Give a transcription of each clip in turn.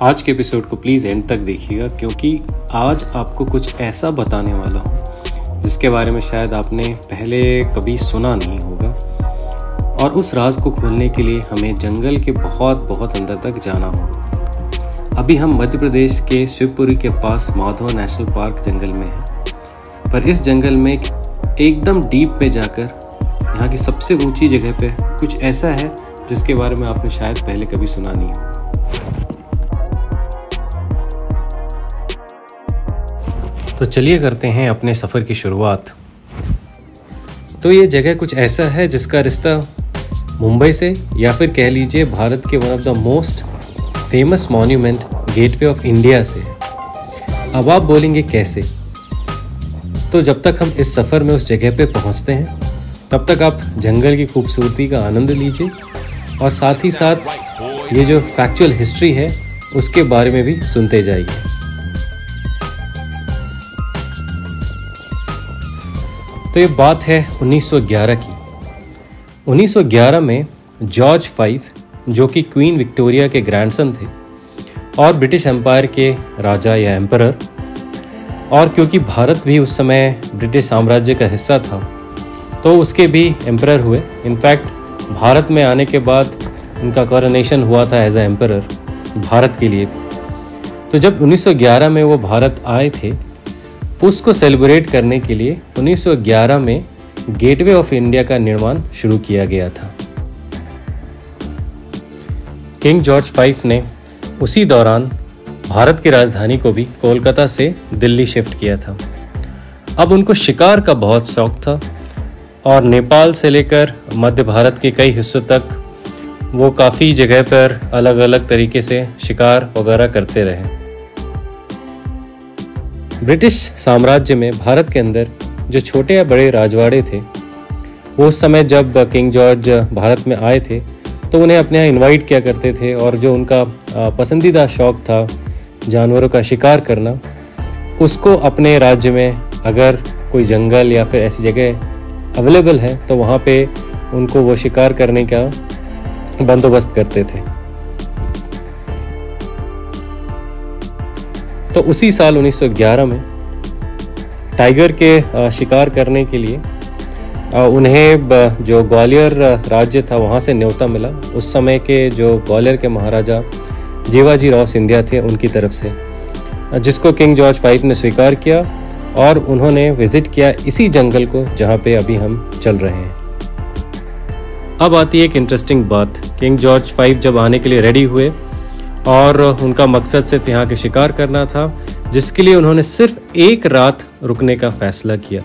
आज के एपिसोड को प्लीज़ एंड तक देखिएगा, क्योंकि आज आपको कुछ ऐसा बताने वाला हूँ जिसके बारे में शायद आपने पहले कभी सुना नहीं होगा। और उस राज को खोलने के लिए हमें जंगल के बहुत अंदर तक जाना होगा। अभी हम मध्य प्रदेश के शिवपुरी के पास माधव नेशनल पार्क जंगल में हैं। पर इस जंगल में एकदम डीप में जाकर यहाँ की सबसे ऊंची जगह पे कुछ ऐसा है जिसके बारे में आपने शायद पहले कभी सुना नहीं हो। तो चलिए करते हैं अपने सफ़र की शुरुआत। तो ये जगह कुछ ऐसा है जिसका रिश्ता मुंबई से, या फिर कह लीजिए भारत के one of the most famous monument gateway of India से। अब आप बोलेंगे कैसे? तो जब तक हम इस सफ़र में उस जगह पे पहुंचते हैं तब तक आप जंगल की खूबसूरती का आनंद लीजिए और साथ ही साथ ये जो फैक्चुअल हिस्ट्री है उसके बारे में भी सुनते जाइए। तो ये बात है 1911 की। 1911 में जॉर्ज V, जो कि क्वीन विक्टोरिया के ग्रैंडसन थे और ब्रिटिश एम्पायर के राजा या एम्परर, और क्योंकि भारत भी उस समय ब्रिटिश साम्राज्य का हिस्सा था तो उसके भी एम्परर हुए। इनफैक्ट भारत में आने के बाद उनका कॉरोनेशन हुआ था एज ए एम्परर भारत के लिए। तो जब 1911 में वो भारत आए थे, उसको सेलिब्रेट करने के लिए 1911 में गेटवे ऑफ इंडिया का निर्माण शुरू किया गया था। किंग जॉर्ज V ने उसी दौरान भारत की राजधानी को भी कोलकाता से दिल्ली शिफ्ट किया था। अब उनको शिकार का बहुत शौक था और नेपाल से लेकर मध्य भारत के कई हिस्सों तक वो काफ़ी जगह पर अलग अलग तरीके से शिकार वगैरह करते रहे। ब्रिटिश साम्राज्य में भारत के अंदर जो छोटे या बड़े राजवाड़े थे, वो उस समय जब किंग जॉर्ज भारत में आए थे तो उन्हें अपने यहाँ इनवाइट किया करते थे, और जो उनका पसंदीदा शौक़ था जानवरों का शिकार करना, उसको अपने राज्य में अगर कोई जंगल या फिर ऐसी जगह अवेलेबल है तो वहाँ पे उनको वो शिकार करने का बंदोबस्त करते थे। तो उसी साल 1911 में टाइगर के शिकार करने के लिए उन्हें जो ग्वालियर राज्य था वहाँ से न्योता मिला। उस समय के जो ग्वालियर के महाराजा जीवाजी राव सिंधिया थे उनकी तरफ से, जिसको किंग जॉर्ज V ने स्वीकार किया और उन्होंने विजिट किया इसी जंगल को जहाँ पे अभी हम चल रहे हैं। अब आती है एक इंटरेस्टिंग बात। किंग जॉर्ज V जब आने के लिए रेडी हुए और उनका मकसद सिर्फ यहाँ के शिकार करना था, जिसके लिए उन्होंने सिर्फ एक रात रुकने का फैसला किया।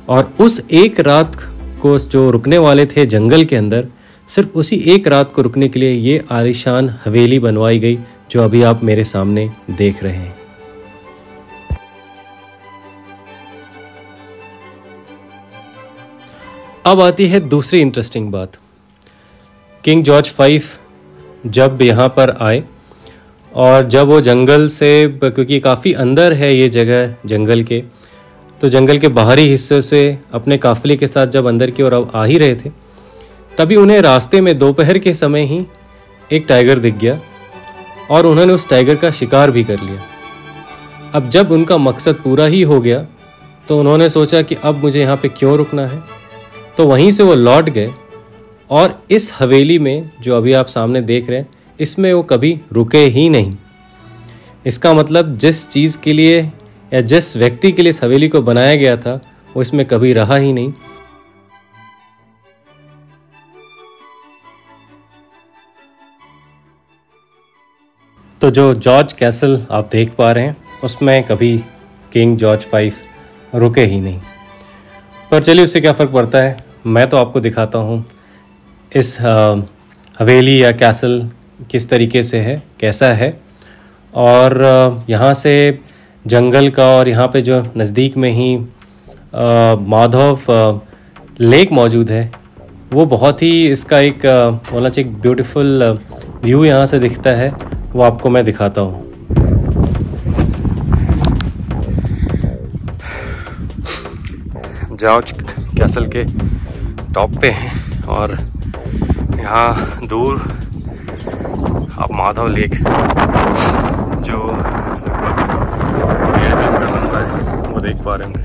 और उस एक रात को जो रुकने वाले थे जंगल के अंदर, सिर्फ उसी एक रात को रुकने के लिए ये आलीशान हवेली बनवाई गई जो अभी आप मेरे सामने देख रहे हैं। अब आती है दूसरी इंटरेस्टिंग बात। किंग जॉर्ज V जब यहाँ पर आए और जब वो जंगल से, क्योंकि काफ़ी अंदर है ये जगह जंगल के, तो जंगल के बाहरी हिस्से से अपने काफिले के साथ जब अंदर की ओर आ ही रहे थे, तभी उन्हें रास्ते में दोपहर के समय ही एक टाइगर दिख गया और उन्होंने उस टाइगर का शिकार भी कर लिया। अब जब उनका मकसद पूरा ही हो गया तो उन्होंने सोचा कि अब मुझे यहाँ पे क्यों रुकना है, तो वहीं से वो लौट गए और इस हवेली में जो अभी आप सामने देख रहे हैं, इसमें वो कभी रुके ही नहीं। इसका मतलब जिस चीज़ के लिए या जिस व्यक्ति के लिए इस हवेली को बनाया गया था वो इसमें कभी रहा ही नहीं। तो जो जॉर्ज कैसल आप देख पा रहे हैं उसमें कभी किंग जॉर्ज V रुके ही नहीं। पर चलिए उससे क्या फ़र्क पड़ता है, मैं तो आपको दिखाता हूँ इस हवेली या कैसल किस तरीके से है, कैसा है। और यहाँ से जंगल का और यहाँ पे जो नज़दीक में ही माधव लेक मौजूद है, वो बहुत ही इसका एक बोलना चाहिए ब्यूटीफुल व्यू यहाँ से दिखता है, वो आपको मैं दिखाता हूँ। जॉर्ज कैसल के टॉप पे हैं और यहाँ दूर आप माधव लेक जो 1.5 किलोमीटर लंबा है वो देख पा रहे हैं।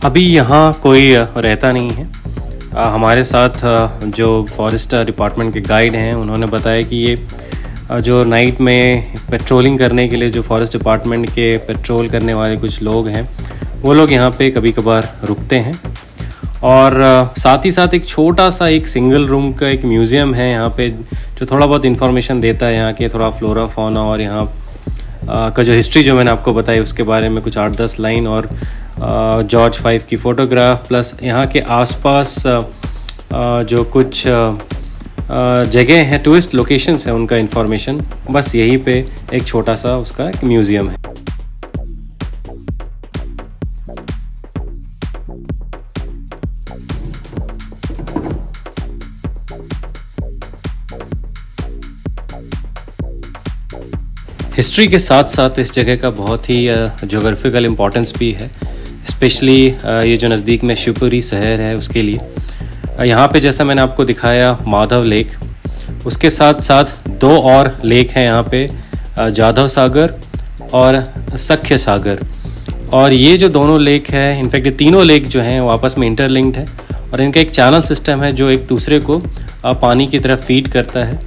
अभी यहाँ कोई रहता नहीं है। हमारे साथ जो फॉरेस्ट डिपार्टमेंट के गाइड हैं उन्होंने बताया कि ये जो नाइट में पेट्रोलिंग करने के लिए जो फॉरेस्ट डिपार्टमेंट के पेट्रोल करने वाले कुछ लोग हैं वो लोग यहाँ पे कभी कभार रुकते हैं। और साथ ही साथ एक छोटा सा एक सिंगल रूम का एक म्यूज़ियम है यहाँ पे जो थोड़ा बहुत इन्फॉर्मेशन देता है यहाँ के थोड़ा फ्लोरा फौना और यहाँ का जो हिस्ट्री जो मैंने आपको बताई उसके बारे में कुछ 8-10 लाइन और जॉर्ज 5 की फ़ोटोग्राफ प्लस यहाँ के आसपास जो कुछ जगह हैं टूरिस्ट लोकेशंस हैं उनका इन्फॉर्मेशन, बस यहीं पे एक छोटा सा उसका एक म्यूज़ियम है। हिस्ट्री के साथ साथ इस जगह का बहुत ही जोग्राफिकल इम्पोर्टेंस भी है, स्पेशली ये जो नज़दीक में शिवपुरी शहर है उसके लिए। यहाँ पे जैसा मैंने आपको दिखाया माधव लेक, उसके साथ साथ 2 और लेक हैं यहाँ पे, जाधव सागर और सख्य सागर। और ये जो दोनों लेक है, इनफैक्ट ये तीनों लेक जो हैं वो आपस में इंटरलिंक्ड है और इनका एक चैनल सिस्टम है जो एक दूसरे को पानी की तरफ फीड करता है।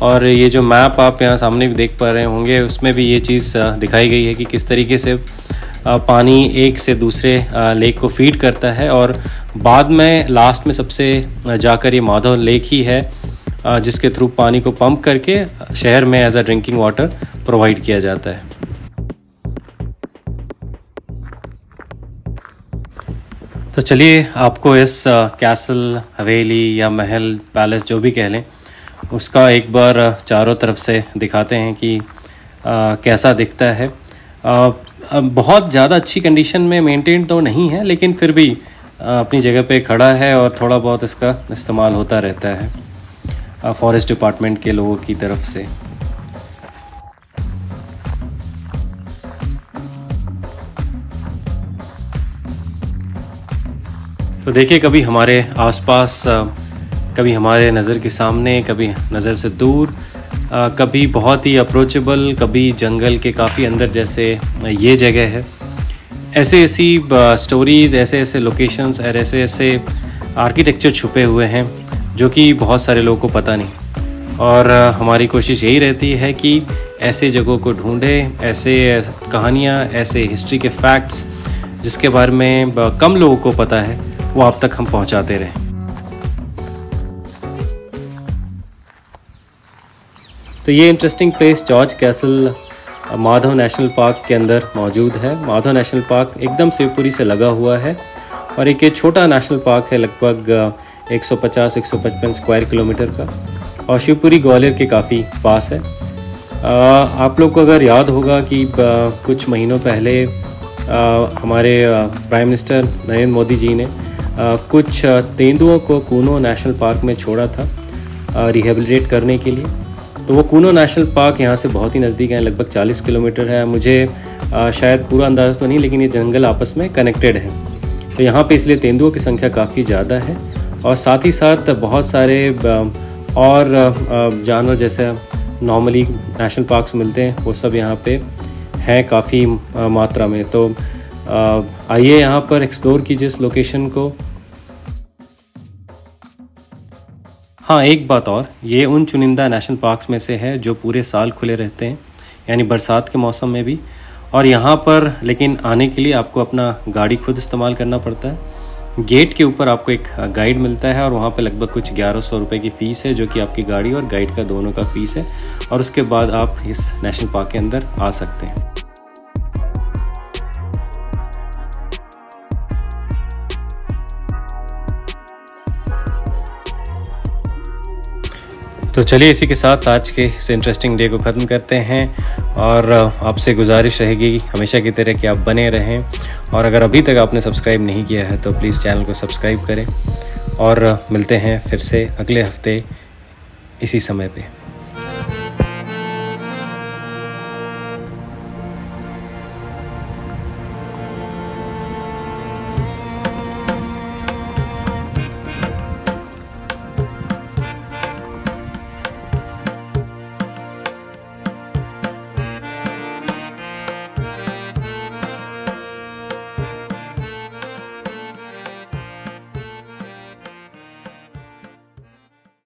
और ये जो मैप आप यहाँ सामने भी देख पा रहे होंगे उसमें भी ये चीज़ दिखाई गई है कि किस तरीके से पानी एक से दूसरे लेक को फीड करता है। और बाद में लास्ट में सबसे जाकर ये माधव लेक ही है जिसके थ्रू पानी को पंप करके शहर में as a drinking water provide किया जाता है। तो चलिए आपको इस कैसल, हवेली या महल, पैलेस जो भी कह लें, उसका एक बार चारों तरफ से दिखाते हैं कि कैसा दिखता है। बहुत ज़्यादा अच्छी कंडीशन में मेंटेन तो नहीं है, लेकिन फिर भी अपनी जगह पे खड़ा है और थोड़ा बहुत इसका इस्तेमाल होता रहता है फॉरेस्ट डिपार्टमेंट के लोगों की तरफ से। तो देखिए, कभी हमारे आसपास, कभी हमारे नज़र के सामने, कभी नज़र से दूर, कभी बहुत ही अप्रोचेबल, कभी जंगल के काफ़ी अंदर जैसे ये जगह है। ऐसे ऐसी स्टोरीज़, ऐसे ऐसे लोकेशंस और ऐसे ऐसे आर्किटेक्चर छुपे हुए हैं जो कि बहुत सारे लोगों को पता नहीं। और हमारी कोशिश यही रहती है कि ऐसे जगहों को ढूंढें, ऐसे कहानियाँ, ऐसे हिस्ट्री के फैक्ट्स जिसके बारे में कम लोगों को पता है वो आप तक हम पहुँचाते रहें। तो ये interesting place George castle Madhav national park के अंदर मौजूद है। माधव नेशनल पार्क एकदम शिवपुरी से लगा हुआ है और एक छोटा नेशनल पार्क है, लगभग 150-155 स्क्वायर किलोमीटर का, और शिवपुरी ग्वालियर के काफ़ी पास है। आप लोग को अगर याद होगा कि कुछ महीनों पहले हमारे प्राइम मिनिस्टर नरेंद्र मोदी जी ने कुछ तेंदुओं को कूनो नेशनल पार्क में छोड़ा था रिहेबिलिटेट करने के लिए। तो वो कूनो नेशनल पार्क यहाँ से बहुत ही नज़दीक है, लगभग 40 किलोमीटर है। मुझे शायद पूरा अंदाज़ा तो नहीं, लेकिन ये जंगल आपस में कनेक्टेड है। तो यहाँ पे इसलिए तेंदुओं की संख्या काफ़ी ज़्यादा है और साथ ही साथ बहुत सारे और जानवर जैसे नॉर्मली नेशनल पार्क्स मिलते हैं वो सब यहाँ पे हैं काफ़ी मात्रा में। तो आइए यहाँ पर एक्सप्लोर कीजिए इस लोकेशन को। हाँ, एक बात और, ये उन चुनिंदा नेशनल पार्क्स में से है जो पूरे साल खुले रहते हैं, यानी बरसात के मौसम में भी। और यहाँ पर लेकिन आने के लिए आपको अपना गाड़ी खुद इस्तेमाल करना पड़ता है। गेट के ऊपर आपको एक गाइड मिलता है और वहाँ पे लगभग कुछ 1100 रुपये की फ़ीस है, जो कि आपकी गाड़ी और गाइड का दोनों का फ़ीस है। और उसके बाद आप इस नेशनल पार्क के अंदर आ सकते हैं। तो चलिए इसी के साथ आज के इस इंटरेस्टिंग डे को ख़त्म करते हैं और आपसे गुजारिश रहेगी हमेशा की तरह कि आप बने रहें, और अगर अभी तक आपने सब्सक्राइब नहीं किया है तो प्लीज़ चैनल को सब्सक्राइब करें और मिलते हैं फिर से अगले हफ्ते इसी समय पे।